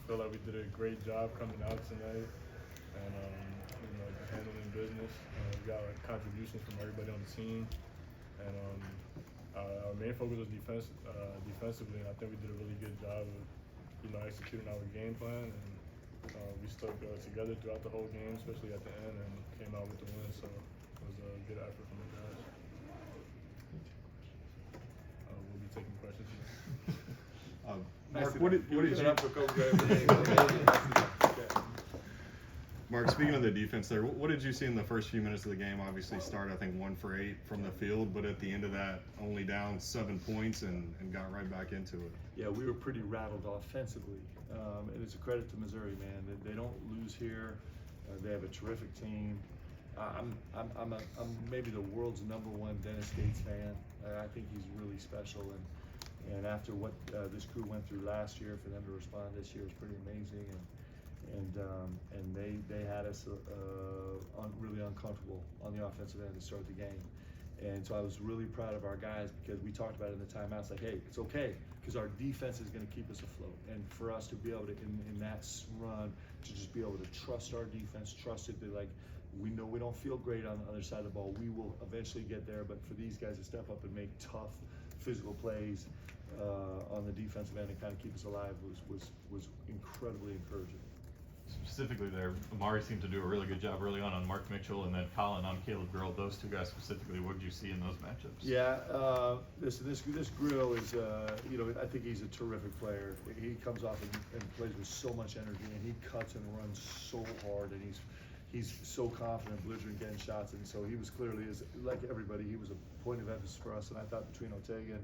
feel like we did a great job coming out tonight, and handling business. We got like, contributions from everybody on the team, and our main focus was defensively, and I think we did a really good job of executing our game plan, and we stuck together throughout the whole game, especially at the end, and came out with the win. So it was a good effort from the guys. We'll be taking questions. Mark, what did Mark, speaking of the defense there, what did you see in the first few minutes of the game? Obviously started, I think, 1 for 8 from the field, but at the end of that, only down 7 points and got right back into it. Yeah, we were pretty rattled offensively. And it's a credit to Missouri, man. They don't lose here. They have a terrific team. I'm maybe the world's #1 Dennis Gates fan. I think he's really special, and after what this crew went through last year, for them to respond this year is pretty amazing. And they had us really uncomfortable on the offensive end to start the game. And so I was really proud of our guys, because we talked about it in the timeouts, like, hey, it's okay, because our defense is going to keep us afloat. And for us to be able to, in that run, to just be able to trust our defense, trust it, that like, we know we don't feel great on the other side of the ball. We will eventually get there, but for these guys to step up and make tough physical plays on the defensive end and kind of keep us alive was incredibly encouraging. Specifically there, Amari seemed to do a really good job early on Mark Mitchell, and then Colin on Caleb Grill. Those two guys specifically, what did you see in those matchups? Yeah, this Grill is, I think he's a terrific player. He comes off and plays with so much energy, and he cuts and runs so hard, and he's so confident, belligerent, getting shots, and so he was clearly, like everybody, he was a point of emphasis for us. And I thought between Ortega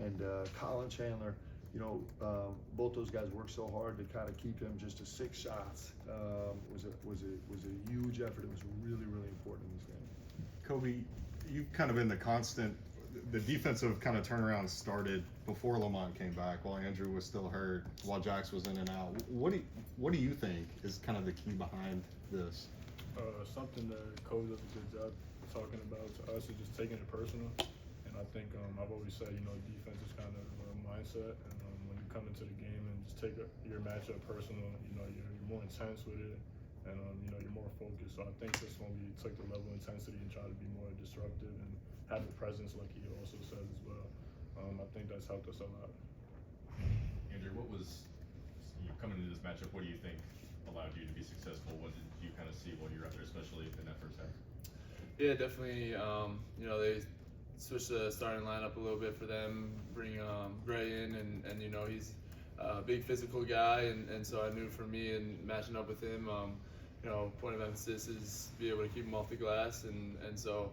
and Colin Chandler, both those guys worked so hard to kind of keep him just to 6 shots. Was a huge effort. It was really, really important in this game. Koby, you've kind of been the defensive kind of turnaround started before Lamont came back, while Andrew was still hurt, while Jax was in and out. What do you think is kind of the key behind this? Something that Kobe does a good job talking about to us is just taking it personal. And I think I've always said, defense is kind of a mindset, and when you come into the game and just take your matchup personal, you're more intense with it, and you're more focused. So I think just when we took the level of intensity and try to be more disruptive and have a presence, like he also says as well, I think that's helped us a lot. Andrew, what was coming into this matchup? What do you think allowed you to be successful? What did you kind of see while you were out there, especially in that first half? Yeah, definitely. They switched the starting lineup a little bit for them, bring Brea in, and he's a big physical guy, and so I knew for me and matching up with him, point of emphasis is be able to keep him off the glass, and so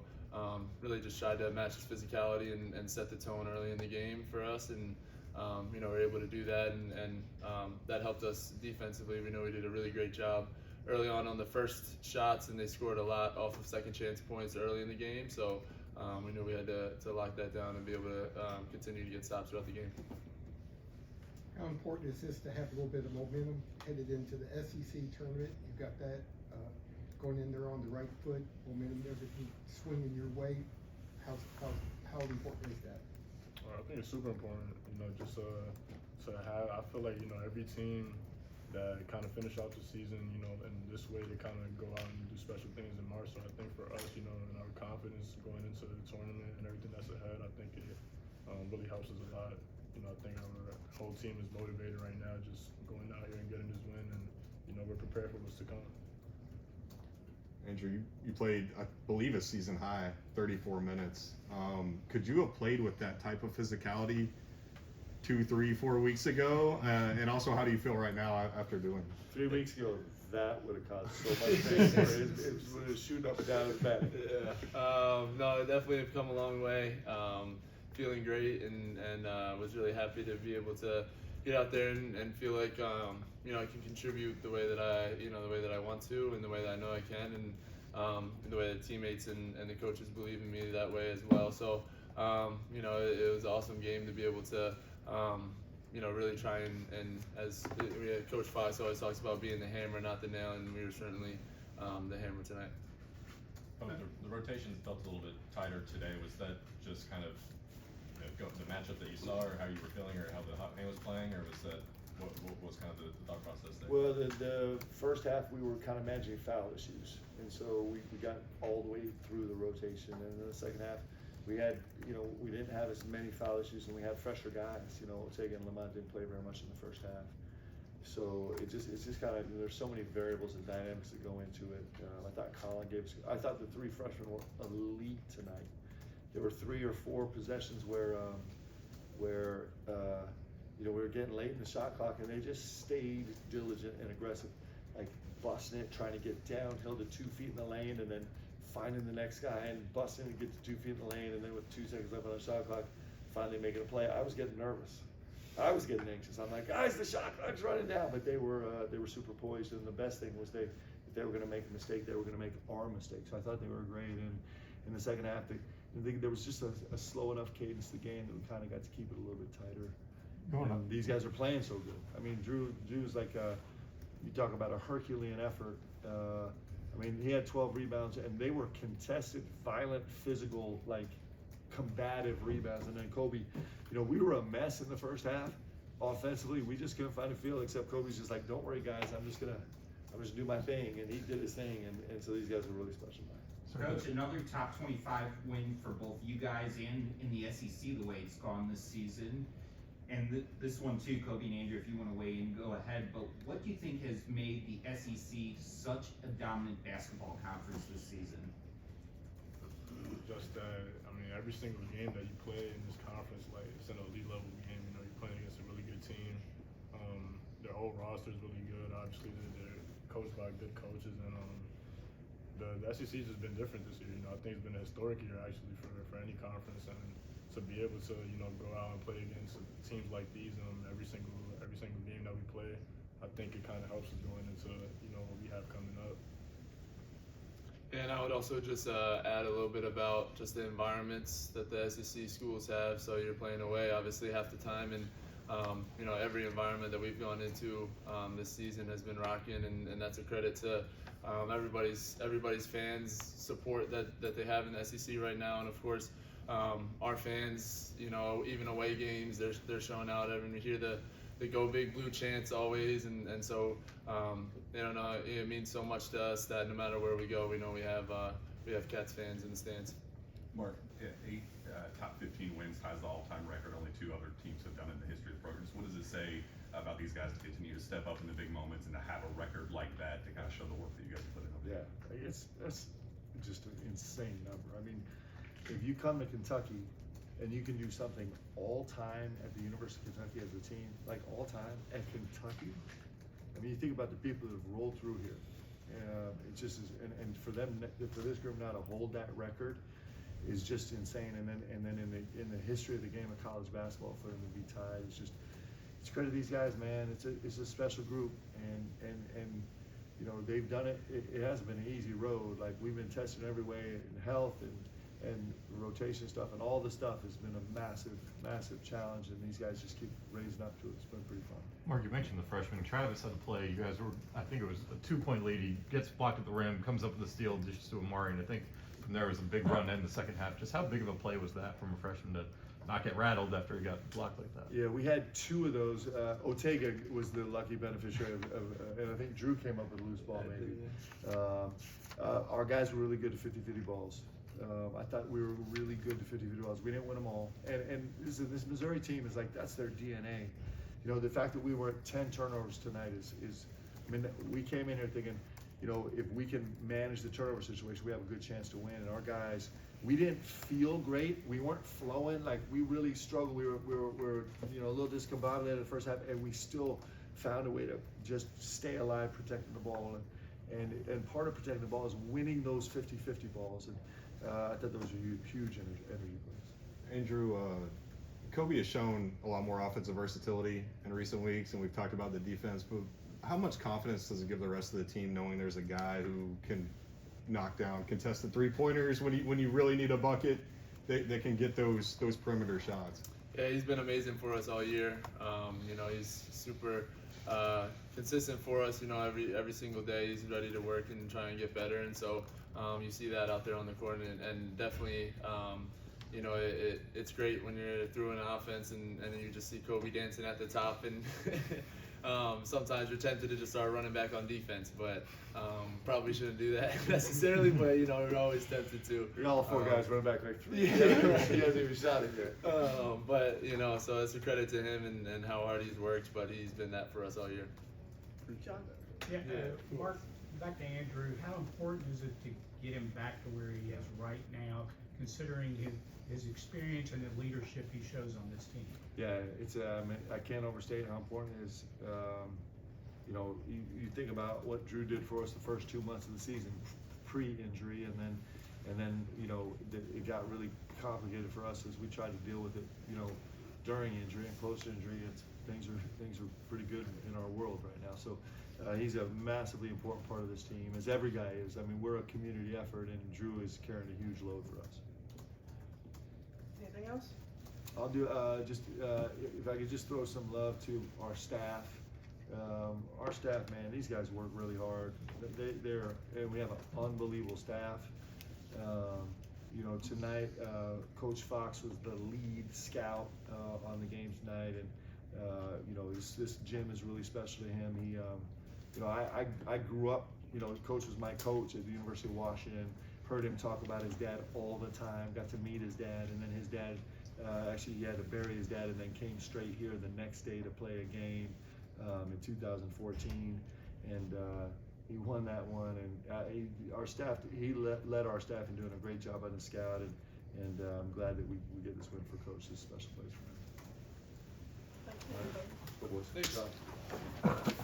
really just tried to match his physicality and set the tone early in the game for us, and we're able to do that, and that helped us defensively. We know we did a really great job early on the first shots, and they scored a lot off of second chance points early in the game, so we knew we had to lock that down and be able to continue to get stops throughout the game. How important is this to have a little bit of momentum headed into the SEC tournament? You've got that going in there on the right foot, momentum, everything swinging your way. How important is that? I think it's super important, just to have. I feel like every team that kind of finish out the season, in this way they kind of go out and do special things in March. So I think for us, and our confidence going into the tournament and everything that's ahead, I think it really helps us a lot. I think our whole team is motivated right now, just going out here and getting this win, and we're prepared for what's to come. Andrew, you played, I believe, a season high 34 minutes. Could you have played with that type of physicality 2, 3, 4 weeks ago? And also, how do you feel right now after doing it? 3 weeks ago, that would have caused so much pain. It was shooting up and down his back. Yeah. No, definitely have come a long way. Feeling great, and was really happy to be able to get out there and feel like I can contribute the way that I want to, and the way that I know I can, and the way that teammates and the coaches believe in me that way as well. So it was an awesome game to be able to really try and as Coach Fox always talks about, being the hammer, not the nail, and we were certainly the hammer tonight. The rotations felt a little bit tighter today. Was that just kind of the matchup that you saw, or how you were feeling, or how the hot hand was playing, or was that What was kind of the thought process there? Well, the first half, we were kind of managing foul issues, and so we got all the way through the rotation. And in the second half, we had, we didn't have as many foul issues, and we had fresher guys. Ortega and Lamont didn't play very much in the first half. So it's just kind of, there's so many variables and dynamics that go into it. I thought I thought the three freshmen were elite tonight. There were 3 or 4 possessions where we were getting late in the shot clock, and they just stayed diligent and aggressive, like busting it, trying to get downhill to 2 feet in the lane, and then finding the next guy and busting and get to 2 feet in the lane, and then with 2 seconds left on the shot clock, finally making a play. I was getting nervous. I was getting anxious. I'm like, guys, the shot clock's running down, but they were super poised, and the best thing was if they were going to make a mistake, they were going to make our mistake. So I thought they were great. And in the second half, there was just a slow enough cadence to the game that we kind of got to keep it a little bit tighter. And these guys are playing so good. I mean, Drew's like you talk about a Herculean effort. I mean, he had 12 rebounds, and they were contested, violent, physical, like combative rebounds. And then Koby, we were a mess in the first half. Offensively, we just couldn't find a field, except Kobe's just like, don't worry, guys, I'm just do my thing, and he did his thing, and so these guys were really special. Coach, another top 25 win for both you guys and in the SEC, the way it's gone this season. And this one too, Koby and Andrew, if you want to weigh in, go ahead. But what do you think has made the SEC such a dominant basketball conference this season? Just every single game that you play in this conference, like it's an elite level game. You're playing against a really good team. Their whole roster is really good. Obviously, they're coached by good coaches, and the SEC has just been different this year. I think it's been a historic year actually for any conference, and to be able to go out and play against teams like these every single game that we play, I think it kind of helps us going into what we have coming up. And I would also just add a little bit about just the environments that the SEC schools have. So you're playing away obviously half the time, and every environment that we've gone into this season has been rocking, and that's a credit to everybody's fans support that they have in the SEC right now, and of course our fans, even away games, they're showing out. We hear the Go Big Blue chants always, and so it means so much to us that no matter where we go, we know we have Cats fans in the stands. Mark, 8 top 15 wins ties the all-time record. Only 2 other teams have done it in the history of the program. So what does it say about these guys to continue to step up in the big moments and to have a record like that to kind of show the work that you guys have put in? Yeah, that's just an insane number. I mean, if you come to Kentucky and you can do something all time at the University of Kentucky as a team, like all time at Kentucky, I mean, you think about the people that have rolled through here. It just is, and for this group now to hold that record is just insane. And then in the history of the game of college basketball, for them to be tied, it's credit to these guys, man. It's a special group, and they've done it. It hasn't been an easy road. Like, we've been tested every way in health and rotation stuff, and all this stuff has been a massive challenge, and these guys just keep raising up to it. It's been pretty fun. Mark, you mentioned the freshman. Travis had a play. You guys were, I think it was a 2-point lead. He gets blocked at the rim, comes up with the steal, dishes to Amari, and I think from there was a big run in the second half. Just how big of a play was that from a freshman to not get rattled after he got blocked like that? Yeah, we had 2 of those. Ortega was the lucky beneficiary of and I think Drew came up with a loose ball maybe. Our guys were really good at 50-50 balls. I thought we were really good to 50-50 balls. We didn't win them all. And this Missouri team is like, that's their DNA. The fact that we were at 10 turnovers tonight is I mean, we came in here thinking, if we can manage the turnover situation, we have a good chance to win. And our guys, we didn't feel great. We weren't flowing. Like, we really struggled. We were a little discombobulated the first half, and we still found a way to just stay alive, protecting the ball. And part of protecting the ball is winning those 50-50 balls. And I thought those were huge energy plays. Andrew, Koby has shown a lot more offensive versatility in recent weeks, and we've talked about the defense, but how much confidence does it give the rest of the team knowing there's a guy who can knock down contested 3-pointers when you really need a bucket, they can get those perimeter shots? Yeah, he's been amazing for us all year. He's super consistent for us. Every single day he's ready to work and try and get better, and so you see that out there on the court, and definitely you know, it's great when you're through an offense and you just see Koby dancing at the top, and sometimes you're tempted to just start running back on defense, but probably shouldn't do that necessarily, but you know, we're always tempted to. You're all four guys running back like three. Yeah, He hasn't even shot it yet. but you know, so it's a credit to him and how hard he's worked, but he's been that for us all year. Yeah, Mark, back to Andrew, how important is it to get him back to where he is right now, considering his experience and the leadership he shows on this team? Yeah, it's I can't overstate how important it is. You know, you think about what Drew did for us the first 2 months of the season, pre-injury, and then you know it got really complicated for us as we tried to deal with it. You know, during injury and post-injury, things are pretty good in our world right now. So he's a massively important part of this team, as every guy is. I mean, we're a community effort, and Drew is carrying a huge load for us. Anything else? I'll do if I could just throw some love to our staff. Our staff, man, these guys work really hard. And we have an unbelievable staff. You know, tonight Coach Fox was the lead scout on the game tonight, and you know, this gym is really special to him. He, you know, I grew up. You know, Coach was my coach at the University of Washington. Heard him talk about his dad all the time. Got to meet his dad, and then his dad. Actually, he had to bury his dad and then came straight here the next day to play a game in 2014, and he won that one. And our staff, he led our staff in doing a great job on the scout, and I'm glad that we get this win for Coach. This is a special place for him. Thank you. Go boys. Thanks.